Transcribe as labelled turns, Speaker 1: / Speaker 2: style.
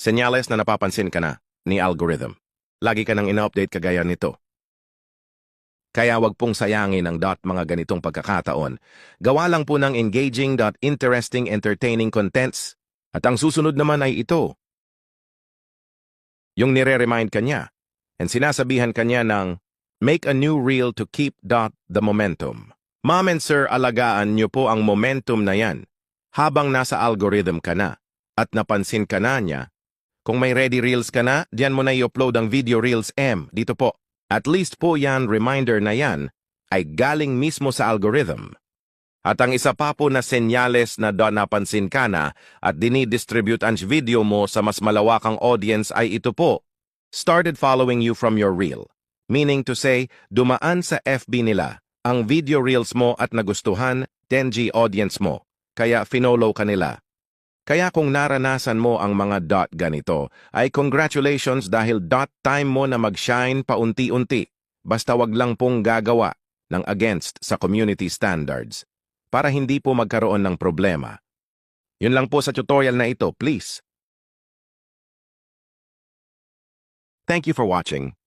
Speaker 1: Senyales na napapansin ka na ni algorithm. Lagi ka nang ina-update kagaya nito. Kaya wag pong sayangin ang mga ganitong pagkakataon. Gawa lang po ng engaging, interesting, entertaining contents. At ang susunod naman ay ito. Yung nire-remind ka niya. And sinasabihan ka niya ng, make a new reel to keep the momentum. Ma'am and sir, alagaan niyo po ang momentum na yan. Habang nasa algorithm ka na. At napansin ka na niya. Kung may ready reels ka na, diyan mo na i-upload ang video reels dito po. At least po yan, reminder na yan, ay galing mismo sa algorithm. At ang isa pa po na senyales na napansin ka na at dinidistribute ang video mo sa mas malawakang audience ay ito po. Started following you from your reel. Meaning to say, dumaan sa FB nila ang video reels mo at nagustuhan 10G audience mo. Kaya finollow ka nila. Kaya kung naranasan mo ang mga ganito, ay congratulations dahil time mo na mag-shine paunti-unti. Basta wag lang pong gagawa ng against sa community standards para hindi po magkaroon ng problema. Yun lang po sa tutorial na ito, please. Thank you for watching.